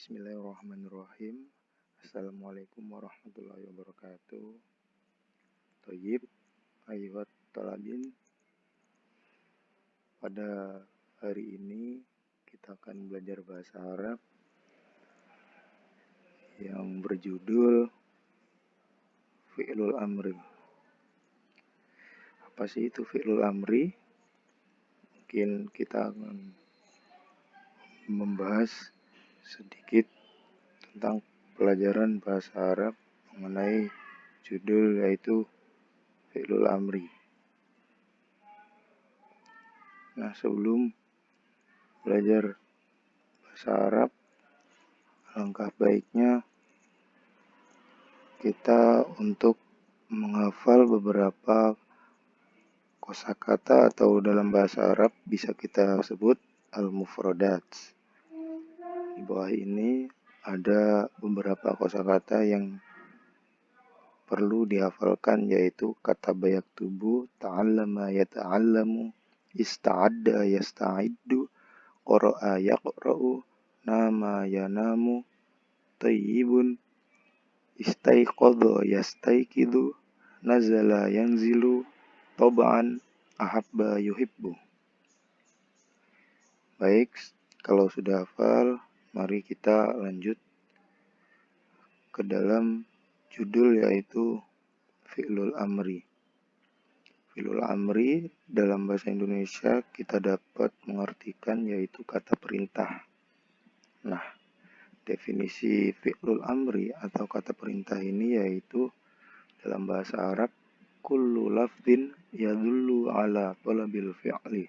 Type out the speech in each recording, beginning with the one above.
Bismillahirrahmanirrahim. Assalamualaikum warahmatullahi wabarakatuh. Thayyib, ayuhat talabin. Pada hari ini kita akan belajar bahasa Arab yang berjudul Fi'lul Amri. Apa sih itu Fi'lul Amri? Mungkin kita akan membahas sedikit tentang pelajaran bahasa Arab mengenai judul yaitu Fi'lul Amri. Nah, sebelum belajar bahasa Arab, alangkah baiknya kita untuk menghafal beberapa kosakata atau dalam bahasa Arab bisa kita sebut al-mufradat. Di bawah ini ada beberapa kosakata yang perlu dihafalkan, yaitu kata bayak tubuh, ta'allama yata'allamu, ista'adda yasta'iddu, qara'a yaqra'u, nama yanamu, tayyibun, istaiqadha yastaiqidhu, nazala yanzilu, tab'an, ahabba yuhibbu. Baik, kalau sudah hafal, mari kita lanjut ke dalam judul yaitu Fi'lul Amri. Fi'lul Amri dalam bahasa Indonesia kita dapat mengartikan yaitu kata perintah. Nah, definisi Fi'lul Amri atau kata perintah ini yaitu dalam bahasa Arab kullu lafdin yadullu ala talabil fi'li,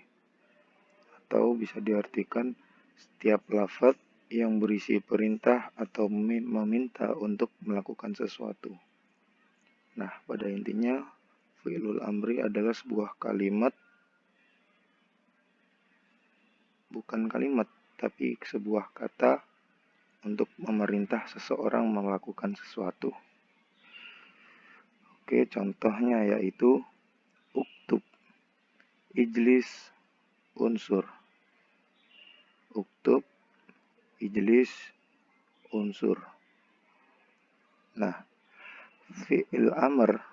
atau bisa diartikan setiap lafaz yang berisi perintah atau meminta untuk melakukan sesuatu. Nah, pada intinya Fi'lul Amri adalah sebuah kalimat, bukan kalimat, tapi sebuah kata untuk memerintah seseorang melakukan sesuatu. Oke, contohnya yaitu uktub, ijlis, unsur. Uktub, ijlis, unsur. Nah, fi'il amr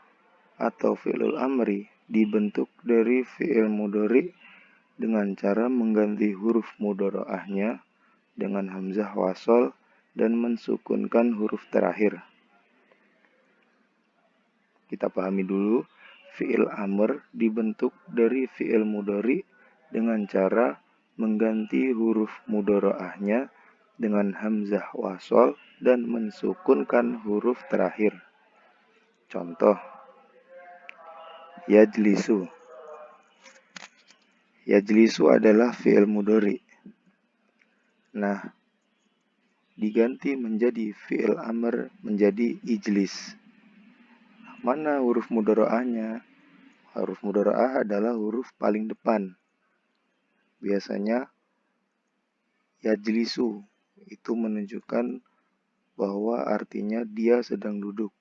atau fi'lul amri dibentuk dari fi'il mudhari dengan cara mengganti huruf mudhari'ahnya dengan hamzah wasol dan mensukunkan huruf terakhir. Kita pahami dulu, fi'il amr dibentuk dari fi'il mudhari dengan cara mengganti huruf mudhari'ahnya dengan hamzah wasol dan mensukunkan huruf terakhir. Contoh, yajlisu. Yajlisu adalah fi'il mudhari. Nah, diganti menjadi fi'il amr menjadi ijlis. Mana huruf mudhari'ahnya? Huruf mudhari'ah adalah huruf paling depan. Biasanya yajlisu itu menunjukkan bahwa artinya dia sedang duduk.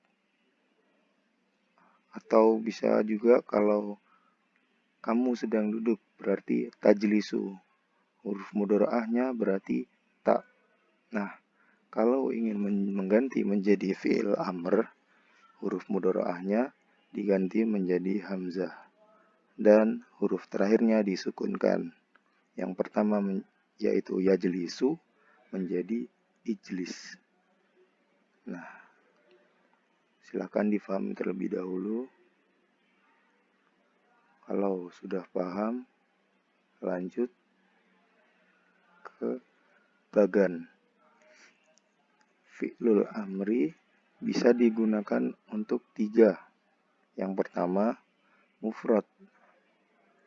Atau bisa juga kalau kamu sedang duduk berarti tajlisu. Huruf mudhari'ahnya berarti ta. Nah, kalau ingin mengganti menjadi fi'il amr, huruf mudhari'ahnya diganti menjadi hamzah dan huruf terakhirnya disukunkan. Yang pertama yaitu yajlisu menjadi ijlis. Nah, silakan difahami terlebih dahulu. Kalau sudah paham, lanjut ke bagan. Fi'lul amri bisa digunakan untuk 3. Yang pertama, mufrad.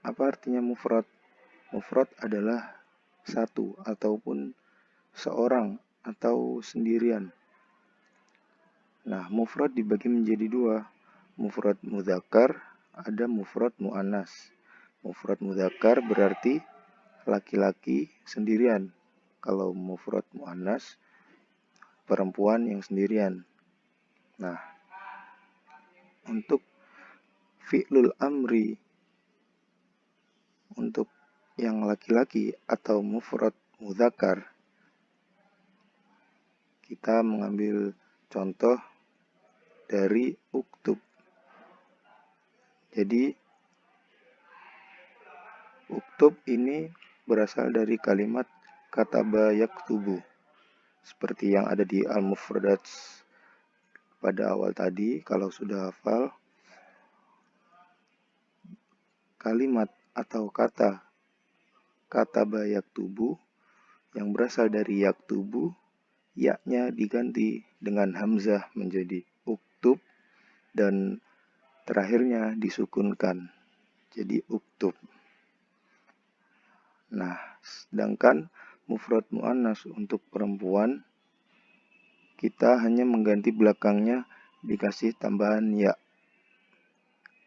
Apa artinya mufrad? Mufrad adalah satu ataupun seorang atau sendirian. Nah, mufrad dibagi menjadi 2. Mufrad mudzakkar, ada mufrad muannas. Mufrad mudzakkar berarti laki-laki sendirian. Kalau mufrad muannas, perempuan yang sendirian. Nah, untuk fi'lul amri untuk yang laki-laki atau mufrad mudzakkar kita mengambil contoh dari uktub. Jadi uktub ini berasal dari kalimat kataba yaktubu, seperti yang ada di Al-Mufradat pada awal tadi. Kalau sudah hafal, kalimat atau kata kataba yaktubu yang berasal dari yaktubu, ya-nya diganti dengan hamzah menjadi uktub dan terakhirnya disukunkan jadi uktub. Nah, sedangkan mufrad muannas untuk perempuan, kita hanya mengganti belakangnya dikasih tambahan ya.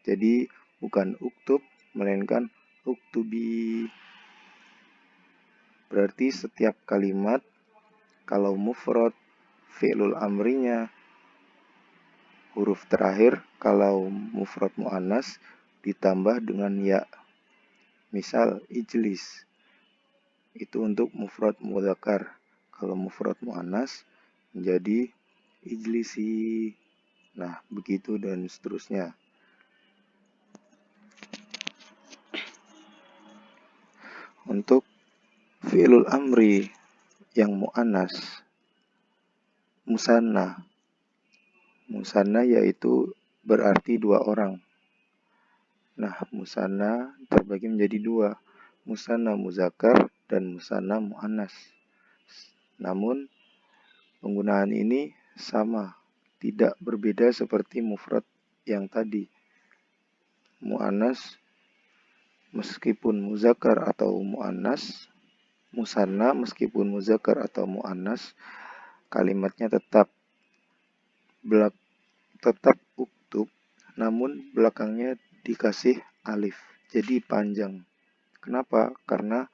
Jadi bukan uktub, melainkan uktubi. Berarti setiap kalimat, kalau mufrad, fi'lul amrinya, huruf terakhir, kalau mufrad muannas ditambah dengan ya. Misal ijlis, itu untuk mufrad mudzakkar. Kalau mufrad muannas menjadi ijlisi. Nah, begitu dan seterusnya. Untuk fi'lul amri yang muannas, musanna. Musanna yaitu berarti dua orang. Nah, musanna terbagi menjadi dua, musanna muzakkar dan musanna muannas. Namun penggunaan ini sama, tidak berbeda seperti mufrad yang tadi. Muannas meskipun muzakkar atau muannas, musanna meskipun muzakkar atau muannas, kalimatnya tetap uktub, namun belakangnya dikasih alif, jadi panjang. Kenapa? Karena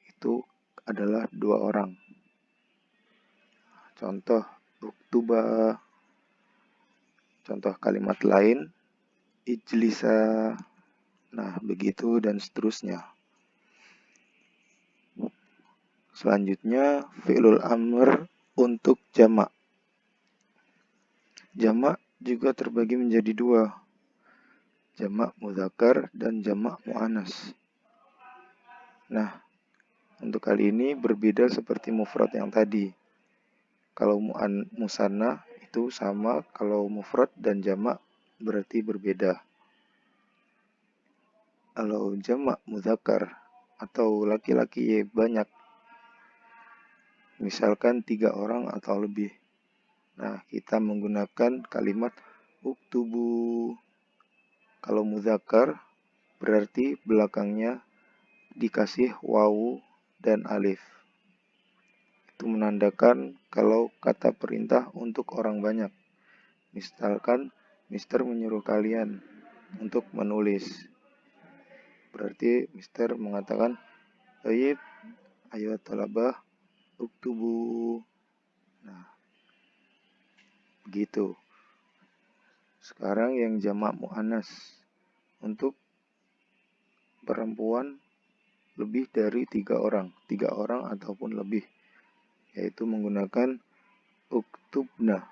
itu adalah dua orang. Contoh uktuba. Contoh kalimat lain, ijlisa. Nah, begitu dan seterusnya. Selanjutnya, fi'lul amr untuk jamak. Jamak juga terbagi menjadi dua, jamak mudzakkar dan jamak muannas. Nah, untuk kali ini berbeda seperti mufrad yang tadi. Kalau musanna itu sama, kalau mufrad dan jamak berarti berbeda. Kalau jamak mudzakkar atau laki-laki banyak, misalkan 3 orang atau lebih. Nah, kita menggunakan kalimat uktubu. Kalau mudzakkar berarti belakangnya dikasih wawu dan alif. Itu menandakan kalau kata perintah untuk orang banyak. Misalkan Mister menyuruh kalian untuk menulis. Berarti Mister mengatakan, "Baik, ayo talabah uktubu." Nah, begitu. Sekarang yang jamak muannas. Untuk perempuan lebih dari 3 orang. 3 orang ataupun lebih. Yaitu menggunakan uktubna.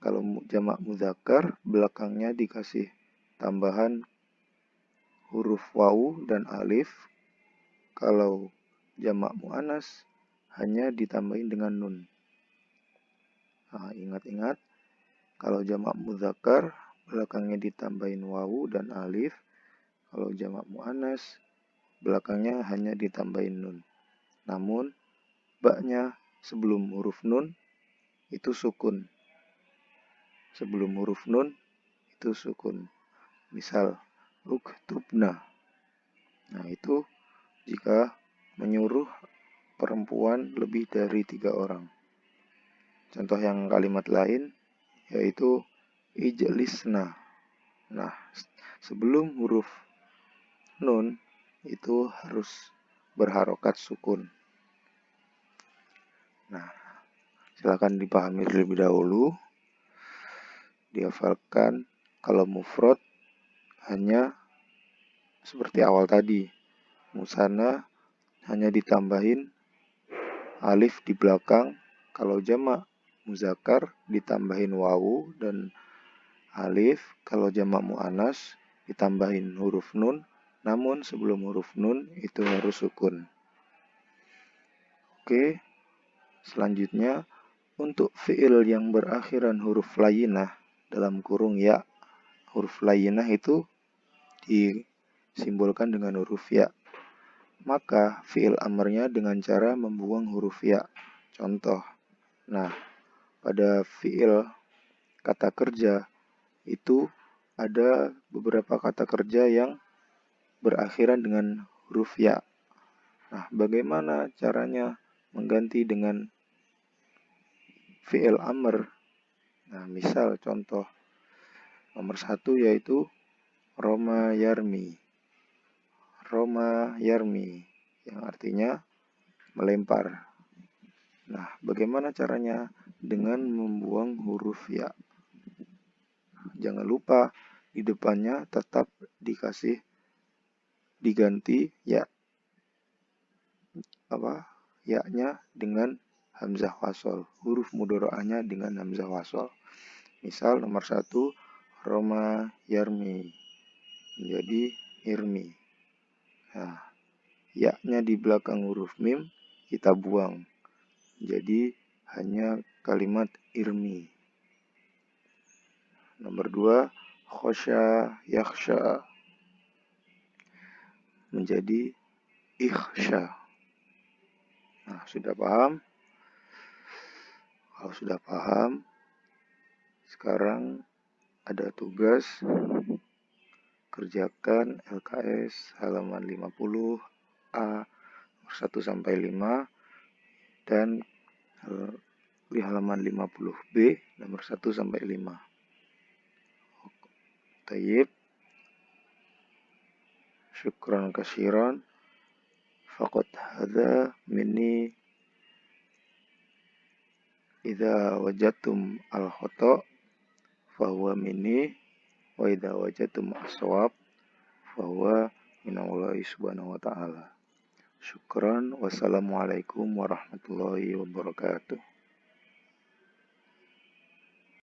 Kalau jamak mudzakkar, belakangnya dikasih tambahan huruf wawu dan alif. Kalau jamak muannas, hanya ditambahin dengan nun. Nah, ingat-ingat, kalau jamak mudzakkar, belakangnya ditambahin wawu dan alif. Kalau jamak muannas, belakangnya hanya ditambahin nun. Namun, baknya sebelum huruf nun itu sukun. Sebelum huruf nun itu sukun. Misal, uktubna. Nah, itu jika menyuruh perempuan lebih dari 3 orang. Contoh yang kalimat lain yaitu ijlisna. Nah, sebelum huruf nun itu harus berharokat sukun. Nah, silakan dipahami terlebih dahulu. Dihafalkan kalau mufrad hanya seperti awal tadi. Musanna hanya ditambahin alif di belakang Kalau jamak muzakkar ditambahin wawu dan alif. Kalau jamak muannas ditambahin huruf nun, namun sebelum huruf nun itu harus sukun. Oke, selanjutnya untuk fi'il yang berakhiran huruf layyinah dalam kurung ya. Huruf layyinah itu disimbolkan dengan huruf ya. Maka fi'il amarnya dengan cara membuang huruf ya. Contoh, nah pada fi'il kata kerja itu ada beberapa kata kerja yang berakhiran dengan huruf ya. Nah, bagaimana caranya mengganti dengan fi'il amr? Nah, misal contoh nomor 1 yaitu Roma Yarmi. Roma Yarmi yang artinya melempar. Nah, bagaimana caranya? Dengan membuang huruf ya. Jangan lupa di depannya tetap diganti ya. Ya-nya dengan hamzah wasol. Huruf mudhora'ahnya dengan hamzah wasol. Misal nomor 1 Roma Yarmi menjadi Irmi. Nah, ya-nya di belakang huruf mim kita buang. Jadi hanya kalimat Irmi. Nomor 2 Khosya Yakhsha menjadi Ikhsha. Nah, sudah paham? Kalau sudah paham, sekarang ada tugas kerjakan LKS halaman 50A 1 sampai 5 dan di halaman 50B nomor 1 sampai 5. Tayyib. Syukran kasiran. Faqad hadza minni idza wajadtum al-khata' fahuwa minni wa idza wajadtum as-shawab fahuwa minallahi subhanahu wa ta'ala. Syukran. Wassalamualaikum warahmatullahi wabarakatuh.